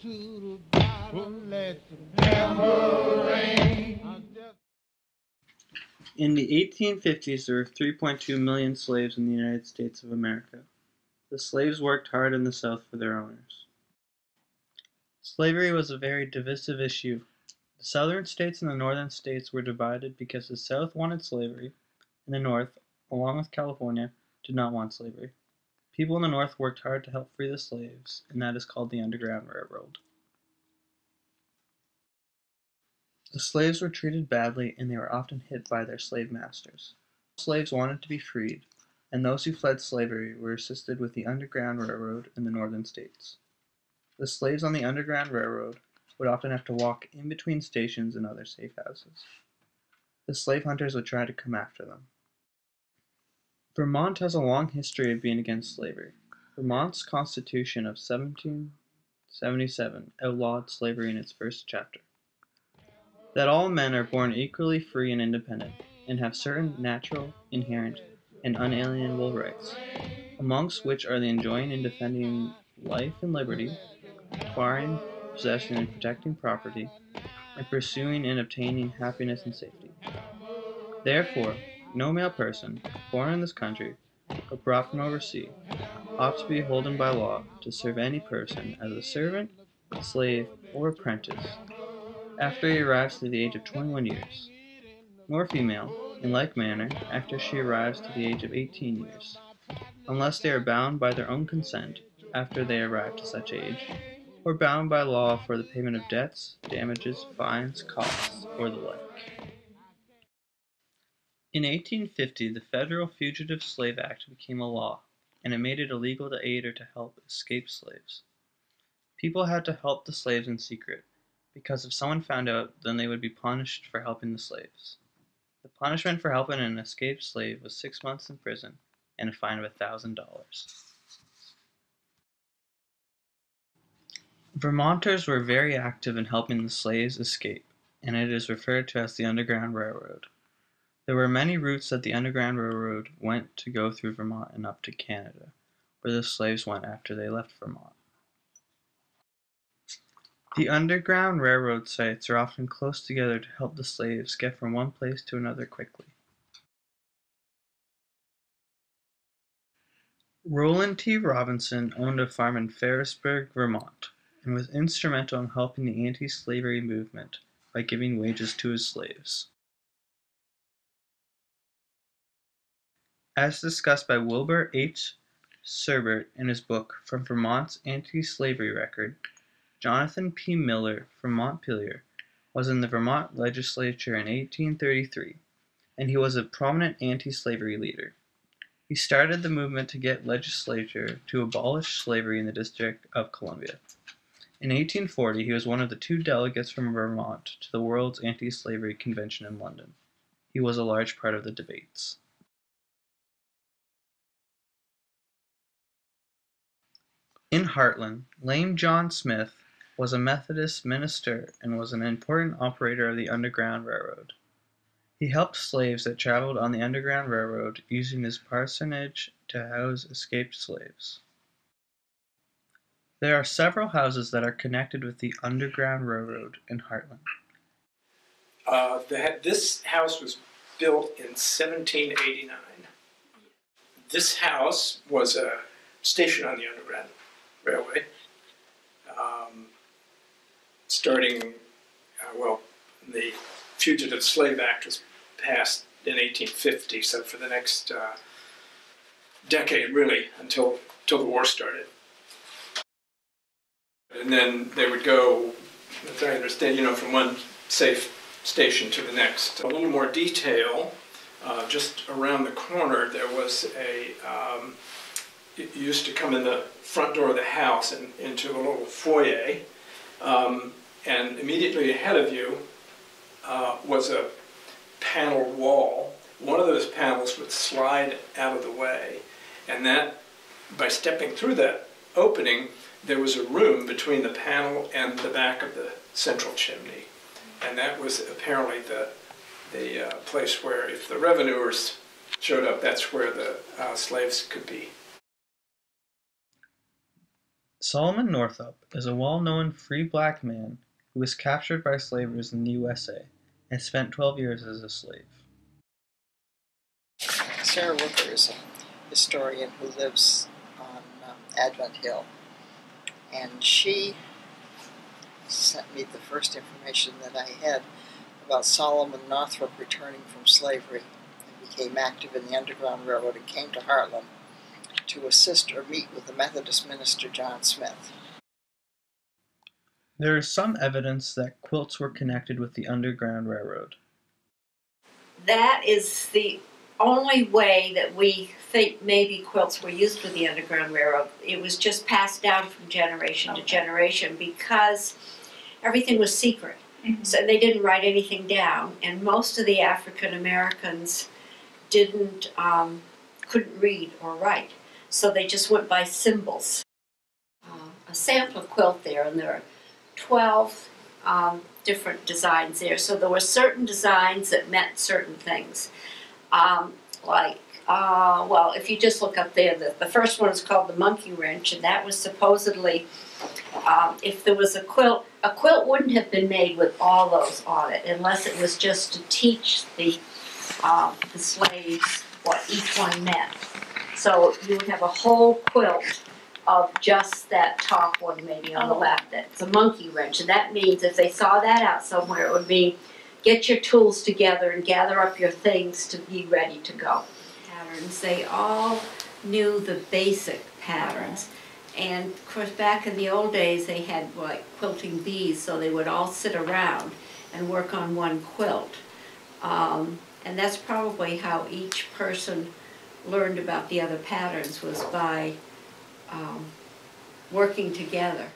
In the 1850s, there were 3.2 million slaves in the United States of America. The slaves worked hard in the South for their owners. Slavery was a very divisive issue. The southern states and the northern states were divided because the South wanted slavery, and the North, along with California, did not want slavery. People in the North worked hard to help free the slaves, and that is called the Underground Railroad. The slaves were treated badly, and they were often hit by their slave masters. Slaves wanted to be freed, and those who fled slavery were assisted with the Underground Railroad in the northern states. The slaves on the Underground Railroad would often have to walk in between stations and other safe houses. The slave hunters would try to come after them. Vermont has a long history of being against slavery. Vermont's Constitution of 1777 outlawed slavery in its first chapter. That all men are born equally free and independent, and have certain natural, inherent, and unalienable rights, amongst which are the enjoying and defending life and liberty, acquiring, possessing, and protecting property, and pursuing and obtaining happiness and safety. Therefore, no male person, born in this country, or brought from overseas, ought to be holden by law to serve any person as a servant, slave, or apprentice, after he arrives to the age of 21 years, nor female, in like manner, after she arrives to the age of 18 years, unless they are bound by their own consent after they arrive to such age, or bound by law for the payment of debts, damages, fines, costs, or the like. In 1850, the Federal Fugitive Slave Act became a law, and it made it illegal to aid or to help escaped slaves. People had to help the slaves in secret, because if someone found out, then they would be punished for helping the slaves. The punishment for helping an escaped slave was 6 months in prison and a fine of $1,000. Vermonters were very active in helping the slaves escape, and it is referred to as the Underground Railroad. There were many routes that the Underground Railroad went to go through Vermont and up to Canada, where the slaves went after they left Vermont. The Underground Railroad sites are often close together to help the slaves get from one place to another quickly. Roland T. Robinson owned a farm in Ferrisburgh, Vermont, and was instrumental in helping the anti-slavery movement by giving wages to his slaves. As discussed by Wilbur H. Serbert in his book From Vermont's Anti-Slavery Record, Jonathan P. Miller from Montpelier was in the Vermont legislature in 1833, and he was a prominent anti-slavery leader. He started the movement to get legislature to abolish slavery in the District of Columbia. In 1840, he was one of the 2 delegates from Vermont to the World's Anti-Slavery Convention in London. He was a large part of the debates. In Hartland, Lame John Smith was a Methodist minister and was an important operator of the Underground Railroad. He helped slaves that traveled on the Underground Railroad using his parsonage to house escaped slaves. There are several houses that are connected with the Underground Railroad in Hartland. This house was built in 1789. This house was a station on the Underground Railway, starting, the Fugitive Slave Act was passed in 1850, so for the next decade, really, until the war started. And then they would go, as I understand, from one safe station to the next. A little more detail, just around the corner there was you used to come in the front door of the house and into a little foyer, and immediately ahead of you was a paneled wall. One of those panels would slide out of the way, and that, by stepping through that opening, there was a room between the panel and the back of the central chimney, and that was apparently the place where, if the revenuers showed up, that's where the slaves could be. Solomon Northup is a well-known free black man who was captured by slavers in the USA and spent 12 years as a slave. Sarah Rooker is a historian who lives on Advent Hill, and she sent me the first information that I had about Solomon Northup returning from slavery and became active in the Underground Railroad and came to Hartland to assist or meet with the Methodist minister John Smith. There is some evidence that quilts were connected with the Underground Railroad. That is the only way that we think maybe quilts were used with the Underground Railroad. It was just passed down from generation to generation because everything was secret. So they didn't write anything down, and most of the African Americans couldn't read or write, so they just went by symbols. A sample quilt there, and there are 12 different designs there. So there were certain designs that meant certain things, well, if you just look up there, the first one is called the monkey wrench, and that was supposedly, if there was a quilt wouldn't have been made with all those on it unless it was just to teach the slaves what each one meant. So you would have a whole quilt of just that top one maybe on the left. That's a monkey wrench, and that means if they saw that out somewhere, it would mean get your tools together and gather up your things to be ready to go. Patterns, they all knew the basic patterns. And of course, back in the old days, they had like quilting bees, so they would all sit around and work on one quilt. And that's probably how each person learned about the other patterns, was by working together.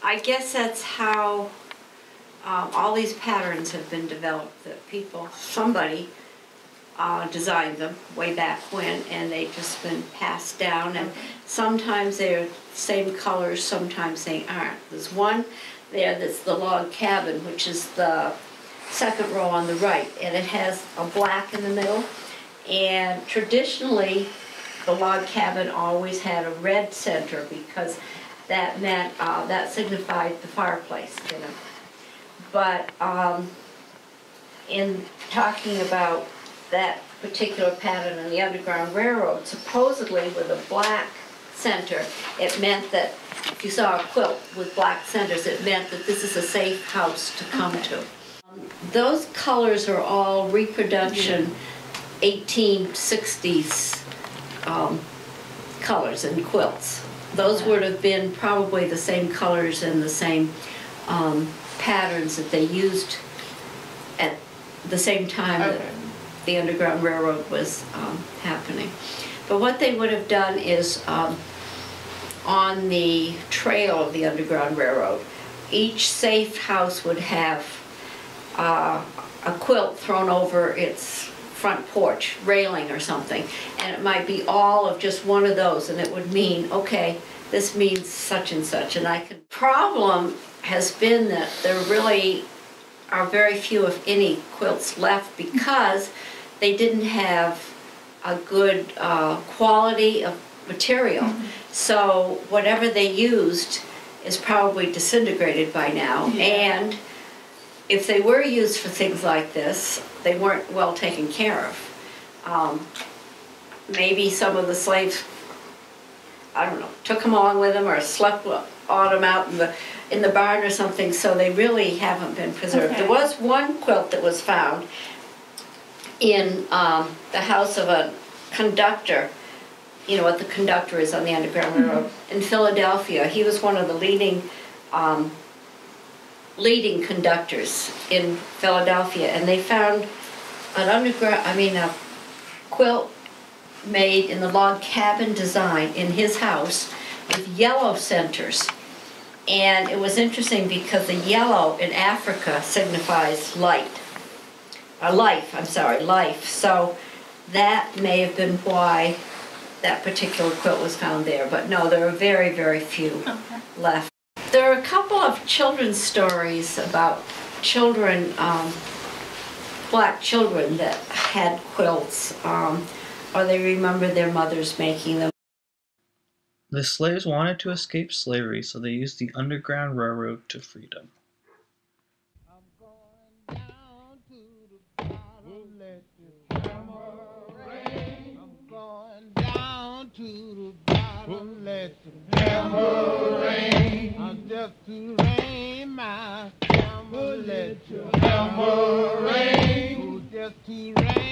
I guess that's how all these patterns have been developed, that somebody designed them way back when, and they've just been passed down, and sometimes they're the same colors, sometimes they aren't. There's one there that's the log cabin, which is the second row on the right, and it has a black in the middle, and traditionally the log cabin always had a red center because that meant, that signified the fireplace, you know. But in talking about that particular pattern in the Underground Railroad, supposedly with a black center, it meant that if you saw a quilt with black centers, it meant that this is a safe house to come to. Those colors are all reproduction 1860s colors in quilts. Those would have been probably the same colors and the same patterns that they used at the same time that the Underground Railroad was happening. But what they would have done is, on the trail of the Underground Railroad, each safe house would have a quilt thrown over its front porch railing or something, and it might be all of just one of those, and it would mean, okay, this means such and such. And problem has been that there really are very few, if any, quilts left because they didn't have a good quality of material. So whatever they used is probably disintegrated by now. And if they were used for things like this, they weren't well taken care of. Maybe some of the slaves, I don't know, took them along with them or slept on them out in the barn or something, so they really haven't been preserved. There was one quilt that was found in the house of a conductor. You know what the conductor is on the Underground Railroad in Philadelphia. He was one of the leading conductors in Philadelphia, and they found a quilt made in the log cabin design in his house with yellow centers. And it was interesting because the yellow in Africa signifies life. So that may have been why that particular quilt was found there. But no, there are very, very few left. There are a couple of children's stories about children, black children that had quilts, or they remember their mothers making them. The slaves wanted to escape slavery, so they used the Underground Railroad to freedom. Let the hammer rain. I'm just to rain my hammer. Let your hammer rain. Just to rain.